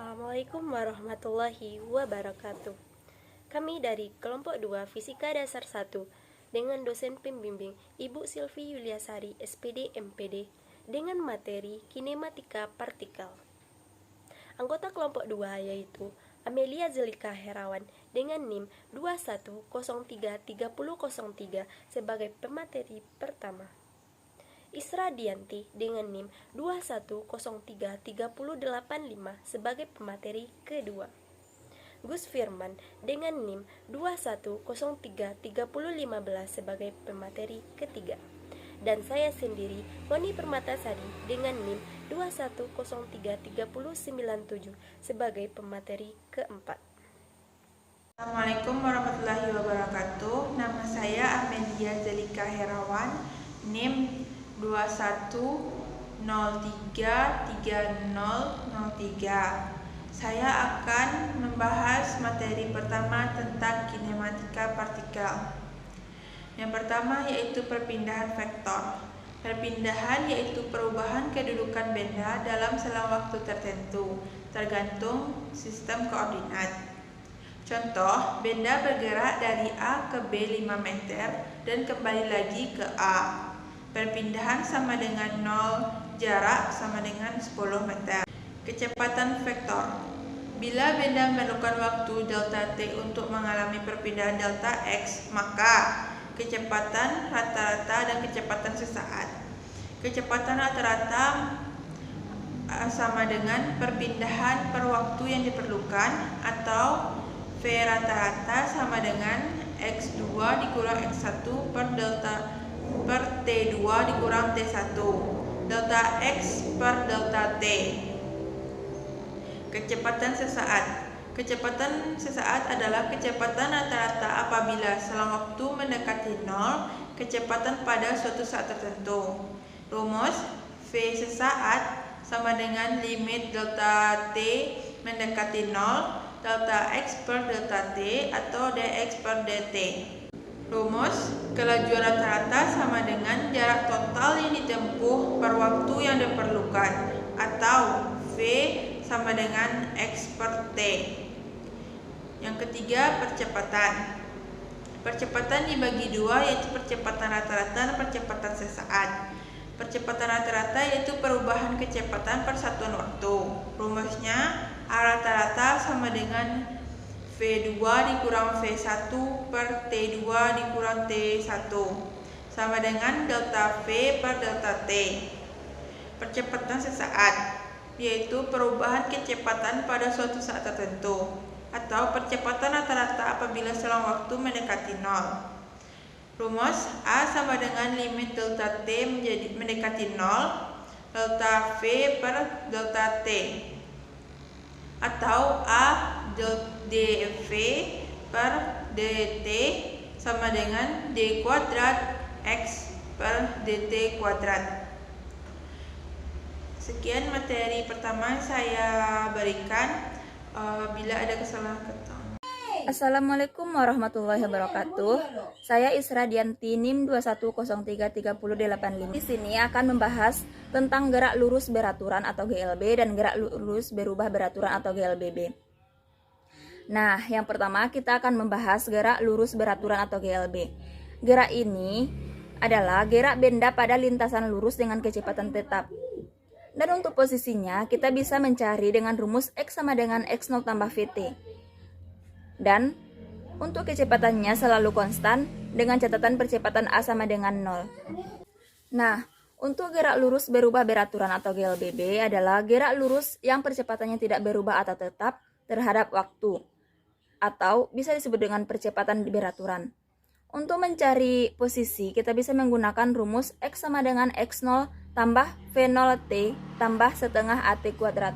Assalamualaikum warahmatullahi wabarakatuh. Kami dari kelompok 2 Fisika Dasar 1 dengan dosen pembimbing Ibu Silvi Yuliasari SPD MPD dengan materi kinematika partikel. Anggota kelompok 2 yaitu Amelia Zelika Herawan dengan NIM 21033003 sebagai pemateri pertama. Isra Dianti dengan NIM 21033085 sebagai pemateri kedua. Gus Firman dengan NIM 21033015 sebagai pemateri ketiga. Dan saya sendiri, Moni Permatasari dengan NIM 21033097 sebagai pemateri keempat. Assalamualaikum warahmatullahi wabarakatuh. Nama saya Amelia Zelika Herawan, NIM 21033003. Saya akan membahas materi pertama tentang kinematika partikel. Yang pertama yaitu perpindahan vektor. Perpindahan yaitu perubahan kedudukan benda dalam selang waktu tertentu, tergantung sistem koordinat. Contoh, benda bergerak dari A ke B 5 meter dan kembali lagi ke A. Perpindahan sama dengan 0, jarak sama dengan 10 meter. Kecepatan vektor. Bila benda memerlukan waktu delta t untuk mengalami perpindahan delta x, maka kecepatan rata-rata dan kecepatan sesaat. Kecepatan rata-rata sama dengan perpindahan per waktu yang diperlukan, atau V rata-rata sama dengan X2 dikurang X1 per T2 dikurang T1, delta X per delta T. Kecepatan sesaat. Kecepatan sesaat adalah kecepatan rata-rata apabila selang waktu mendekati 0, kecepatan pada suatu saat tertentu. Rumus V sesaat sama dengan limit delta T mendekati 0, delta X per delta T atau dx per dt. Rumus kelajuan rata-rata sama dengan jarak total yang ditempuh per waktu yang diperlukan, atau V sama dengan X per T. Yang ketiga, percepatan. Percepatan dibagi dua, yaitu percepatan rata-rata dan percepatan sesaat. Percepatan rata-rata yaitu perubahan kecepatan per satuan waktu. Rumusnya A rata-rata sama dengan V2 dikurang V1 per T2 dikurang T1 sama dengan delta V per delta T. Percepatan sesaat yaitu perubahan kecepatan pada suatu saat tertentu, atau percepatan rata-rata apabila selang waktu mendekati 0. Rumus A sama dengan limit delta T mendekati 0, delta V per delta T, atau A dV per dt sama dengan d kuadrat X per dt kuadrat. Sekian materi pertama saya berikan. Bila ada kesalahan kata. Assalamualaikum warahmatullahi wabarakatuh. Saya Isra Dianti, NIM 21033085. Di sini akan membahas tentang gerak lurus beraturan atau GLB dan gerak lurus berubah beraturan atau GLBB. Nah, yang pertama kita akan membahas gerak lurus beraturan atau GLB. Gerak ini adalah gerak benda pada lintasan lurus dengan kecepatan tetap. Dan untuk posisinya kita bisa mencari dengan rumus X sama dengan X0 tambah VT. Dan untuk kecepatannya selalu konstan dengan catatan percepatan A sama dengan 0. Nah, untuk gerak lurus berubah beraturan atau GLBB adalah gerak lurus yang percepatannya tidak berubah atau tetap terhadap waktu, atau bisa disebut dengan percepatan beraturan. Untuk mencari posisi, kita bisa menggunakan rumus X sama dengan X0 tambah V0T tambah setengah AT kuadrat.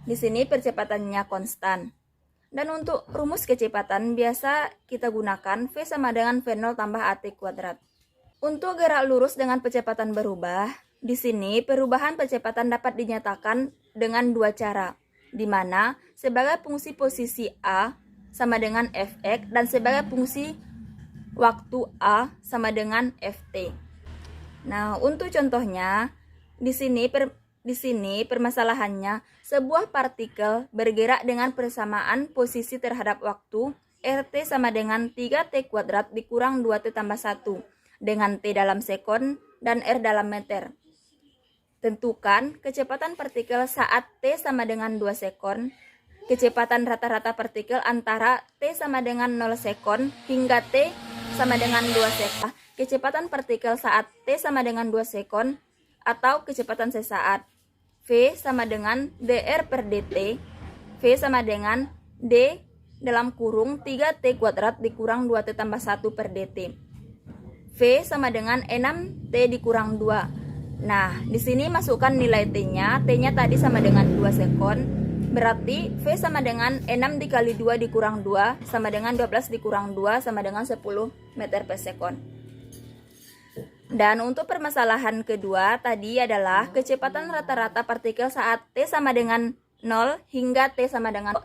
Di sini percepatannya konstan. Dan untuk rumus kecepatan biasa kita gunakan V sama dengan V0 tambah AT kuadrat. Untuk gerak lurus dengan percepatan berubah, di sini perubahan percepatan dapat dinyatakan dengan dua cara, di mana sebagai fungsi posisi A sama dengan Fx dan sebagai fungsi waktu A sama dengan Ft. Nah, untuk contohnya, di sini di sini permasalahannya sebuah partikel bergerak dengan persamaan posisi terhadap waktu RT sama dengan 3T kuadrat dikurang 2T tambah 1 dengan T dalam sekon dan R dalam meter. Tentukan kecepatan partikel saat T sama dengan 2 sekon, kecepatan rata-rata partikel antara T sama dengan 0 sekon hingga T sama dengan 2 sekon, kecepatan partikel saat T sama dengan 2 sekon atau kecepatan sesaat. V sama dengan dr per dt, V sama dengan d dalam kurung 3t kuadrat dikurang 2t tambah 1 per dt. V sama dengan 6t dikurang 2. Nah, di sini masukkan nilai t-nya. T-nya tadi sama dengan 2 sekon. Berarti V sama dengan 6 dikali 2 dikurang 2 sama dengan 12 dikurang 2 sama dengan 10 meter per sekon. Dan untuk permasalahan kedua tadi adalah kecepatan rata-rata partikel saat T sama dengan 0 hingga T sama dengan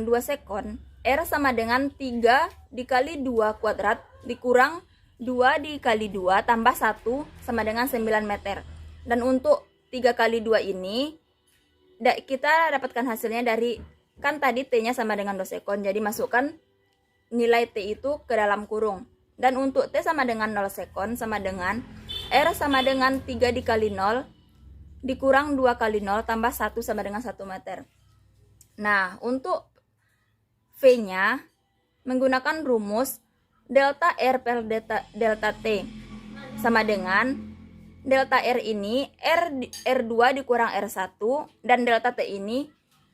2 sekon. R sama dengan 3 dikali 2 kuadrat dikurang 2 dikali 2 tambah 1 sama dengan 9 meter. Dan untuk 3 kali 2 ini kita dapatkan hasilnya dari, kan tadi T-nya sama dengan 2 sekon. Jadi masukkan nilai T itu ke dalam kurung. Dan untuk T sama dengan 0 sekon sama dengan R sama dengan 3 dikali 0 dikurang 2 kali 0 tambah 1 sama dengan 1 meter. Nah, untuk V-nya menggunakan rumus delta R per delta T sama dengan delta R ini R2 dikurang R1 dan delta T ini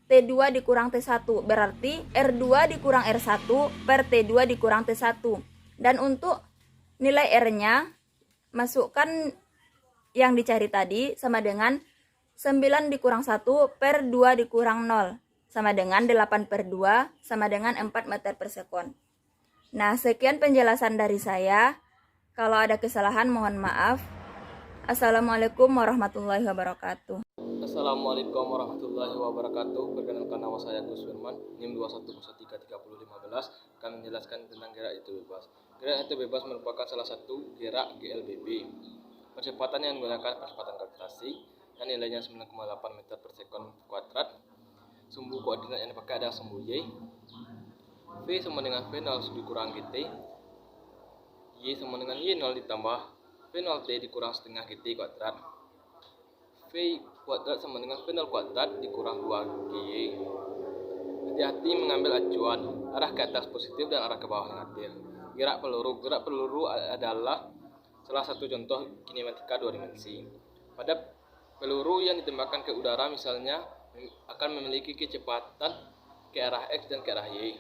T2 dikurang T1. Berarti R2 dikurang R1 per T2 dikurang T1. Dan untuk nilai R-nya masukkan yang dicari tadi sama dengan 9 dikurang 1 per 2 dikurang 0 sama dengan 8 per 2 sama dengan 4 meter per sekon. Nah, sekian penjelasan dari saya. Kalau ada kesalahan mohon maaf. Assalamualaikum warahmatullahi wabarakatuh. Assalamualaikum warahmatullahi wabarakatuh. Perkenalkan, nama saya Gus Firman, NIM 21033015, akan menjelaskan tentang gerak itu bebas. Gerak itu bebas merupakan salah satu gerak GLBB. Percepatan yang menggunakan percepatan gravitasi dan nilainya 9,8 meter per sekon kuadrat. Sumbu koordinat yang dipakai adalah sumbu Y. V sama dengan V0 dikurang GT. Y sama dengan Y0 ditambah V0T dikurang setengah GT kuadrat. V kuadrat sama dengan V0 kuadrat dikurang 2GY. Hati-hati mengambil acuan, arah ke atas positif dan arah ke bawah negatif. Gerak peluru adalah salah satu contoh kinematika 2 dimensi. Pada peluru yang ditembakkan ke udara misalnya akan memiliki kecepatan ke arah X dan ke arah Y.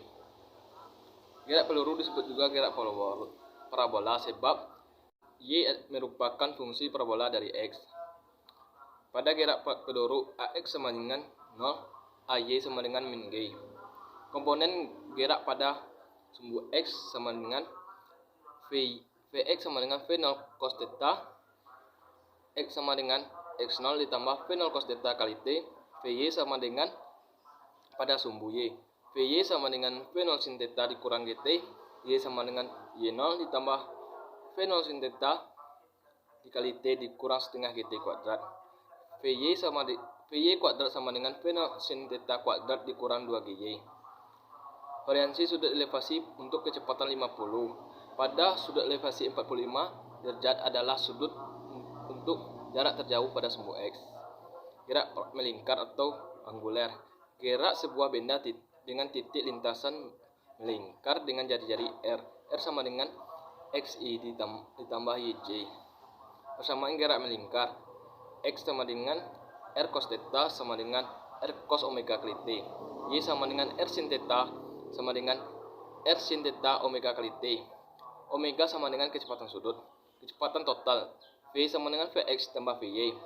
Gerak peluru disebut juga gerak parabola sebab Y merupakan fungsi parabola dari X. Pada gerak peluru AX sama dengan 0, AY sama dengan min G. Komponen gerak pada sumbu X sama dengan Vx sama dengan V0 cos theta, X sama dengan X0 ditambah V0 cos theta kali T. Vy sama dengan pada sumbu Y, Vy sama dengan V0 sin theta dikurang GT. Y sama dengan Y0 ditambah V0 sin theta dikali T dikurang setengah GT kuadrat. Vy kuadrat sama dengan V0 sin theta kuadrat dikurang 2GY. Variansi sudut elevasi untuk kecepatan 50. Pada sudut elevasi 45 derajat adalah sudut untuk jarak terjauh pada sumbu X. Gerak melingkar atau anguler. Gerak sebuah benda dengan titik lintasan melingkar dengan jari-jari R. R sama dengan XI ditambah YJ. Persamaan gerak melingkar. X sama dengan R cos theta sama dengan R cos omega kali T. Y sama dengan R sin theta sama dengan R sin theta omega kali T. Omega sama dengan kecepatan sudut. Kecepatan total V sama dengan Vx tambah Vy.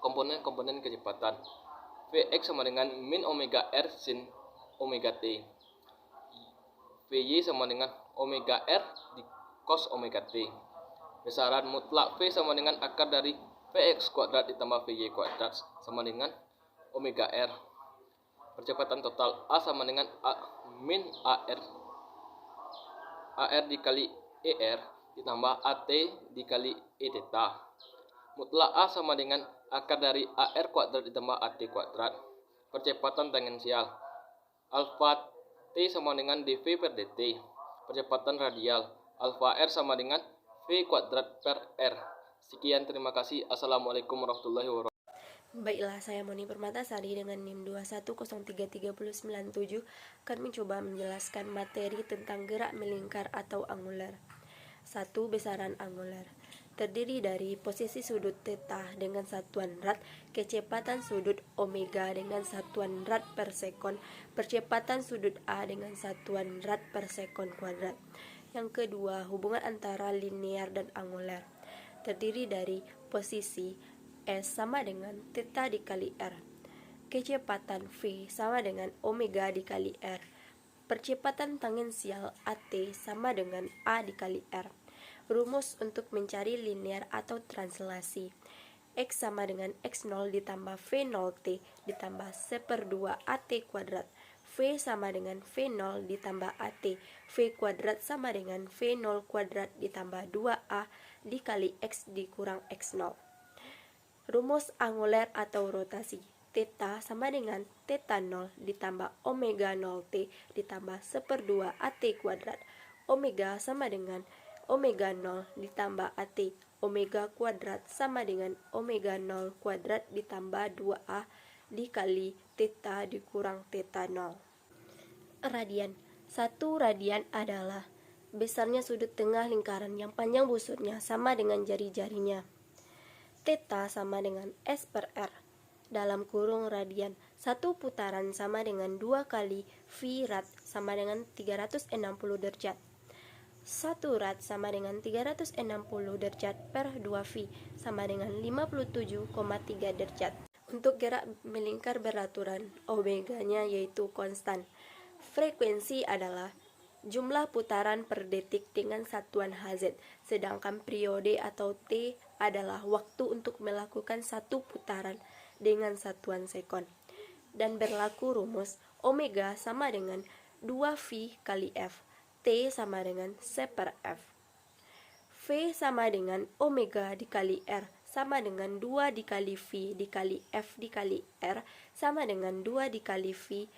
Komponen kecepatan Vx sama dengan min omega R sin omega T. Vy sama dengan omega R di cos omega T. Besaran mutlak V sama dengan akar dari Vx kuadrat ditambah Vy kuadrat sama dengan omega R. Percepatan total A sama dengan A min AR dikali ER ditambah AT dikali E theta. Mutlak A sama dengan Akar dari AR kuadrat ditambah AT kuadrat. Percepatan tangensial. Alfa T sama dengan dV per dt. Percepatan radial. Alfa R sama dengan V kuadrat per R. Sekian, terima kasih. Assalamualaikum warahmatullahi wabarakatuh. Baiklah, saya Moni Permatasari dengan NIM 2103397 akan mencoba menjelaskan materi tentang gerak melingkar atau angular. 1. Besaran angular terdiri dari posisi sudut theta dengan satuan rad, kecepatan sudut omega dengan satuan rad per sekon, percepatan sudut A dengan satuan rad per sekon kuadrat. Yang kedua, hubungan antara linear dan angular terdiri dari posisi S sama dengan theta dikali R, kecepatan V sama dengan omega dikali R, percepatan tangensial AT sama dengan A dikali R. Rumus untuk mencari linear atau translasi. X sama dengan X0 ditambah V0T ditambah 1/2 AT kuadrat. V sama dengan V0 ditambah AT. V kuadrat sama dengan V0 kuadrat ditambah 2A dikali X dikurang X0. Rumus angular atau rotasi. Theta sama dengan theta 0 ditambah omega 0T ditambah 1/2 AT kuadrat. Omega sama dengan omega 0 ditambah AT. Omega kuadrat sama dengan omega 0 kuadrat ditambah 2A dikali theta dikurang theta 0. Radian. 1 radian adalah besarnya sudut tengah lingkaran yang panjang busurnya sama dengan jari-jarinya. Theta sama dengan S per R. Dalam kurung radian, 1 putaran sama dengan 2 kali V rad sama dengan 360 derajat. 1 rad sama dengan 360 derajat per 2V sama dengan 57,3 derajat. Untuk gerak melingkar beraturan, omeganya yaitu konstan. Frekuensi adalah jumlah putaran per detik dengan satuan Hz, sedangkan periode atau T adalah waktu untuk melakukan satu putaran dengan satuan sekon. Dan berlaku rumus omega sama dengan 2V kali F. T sama dengan C per F. V sama dengan omega dikali R sama dengan 2 dikali V dikali F dikali R sama dengan 2 dikali V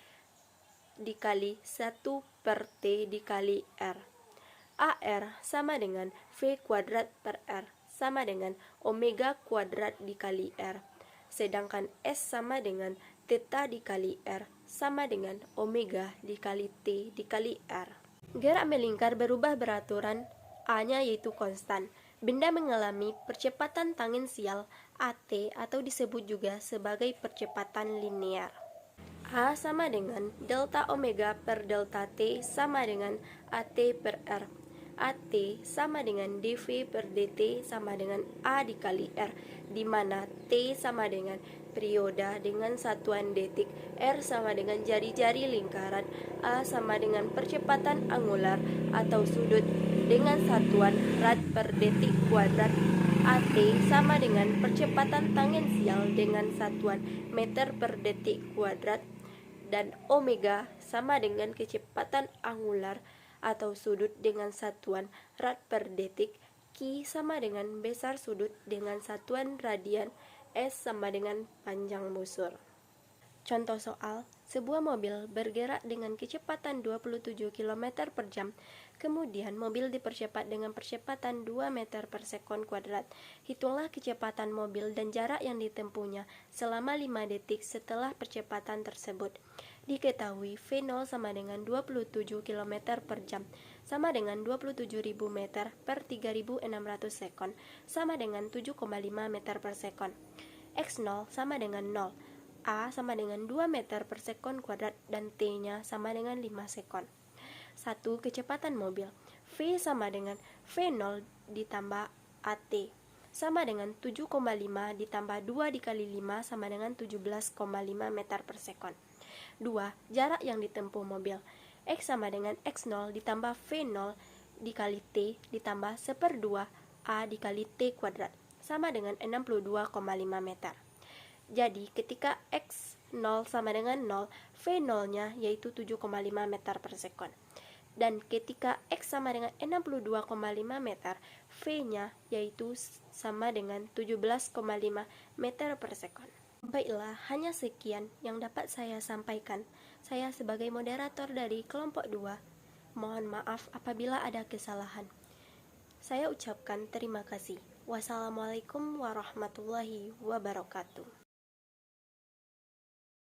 dikali 1 per T dikali R. AR sama dengan V kuadrat per R sama dengan omega kuadrat dikali R. Sedangkan S sama dengan theta dikali R sama dengan omega dikali T dikali R. Gerak melingkar berubah beraturan, A-nya yaitu konstan. Benda mengalami percepatan tangensial AT atau disebut juga sebagai percepatan linear. A sama dengan delta omega per delta T sama dengan AT per R. AT sama dengan dV per dt sama dengan A dikali R, di mana T sama dengan perioda dengan satuan detik, R sama dengan jari-jari lingkaran, A sama dengan percepatan angular atau sudut dengan satuan rad per detik kuadrat, AT sama dengan percepatan tangensial dengan satuan meter per detik kuadrat, dan omega sama dengan kecepatan angular atau sudut dengan satuan rad per detik. Q sama dengan besar sudut dengan satuan radian, S sama dengan panjang busur. Contoh soal, sebuah mobil bergerak dengan kecepatan 27 km per jam, kemudian mobil dipercepat dengan percepatan 2 meter per sekon kuadrat. Hitunglah kecepatan mobil dan jarak yang ditempuhnya selama 5 detik setelah percepatan tersebut. Diketahui V0 sama dengan 27 km per jam, sama dengan 27.000 meter per 3.600 sekon, sama dengan 7,5 meter per sekon. X0 sama dengan 0, A sama dengan 2 meter per sekon kuadrat, dan T-nya sama dengan 5 sekon. 1. Kecepatan mobil. V sama dengan V0 ditambah AT, sama dengan 7,5 ditambah 2 dikali 5 sama dengan 17,5 meter per sekon. 2. Jarak yang ditempuh mobil. X sama dengan X0 ditambah V0 dikali T ditambah 1/2 A dikali T kuadrat, sama dengan 62,5 meter. Jadi ketika X0 sama dengan 0, V0-nya yaitu 7,5 meter per sekon. Dan ketika X sama dengan 62,5 meter, V-nya yaitu sama dengan 17,5 meter per sekon. Baiklah, hanya sekian yang dapat saya sampaikan. Saya sebagai moderator dari kelompok 2, mohon maaf apabila ada kesalahan. Saya ucapkan terima kasih. Wassalamualaikum warahmatullahi wabarakatuh.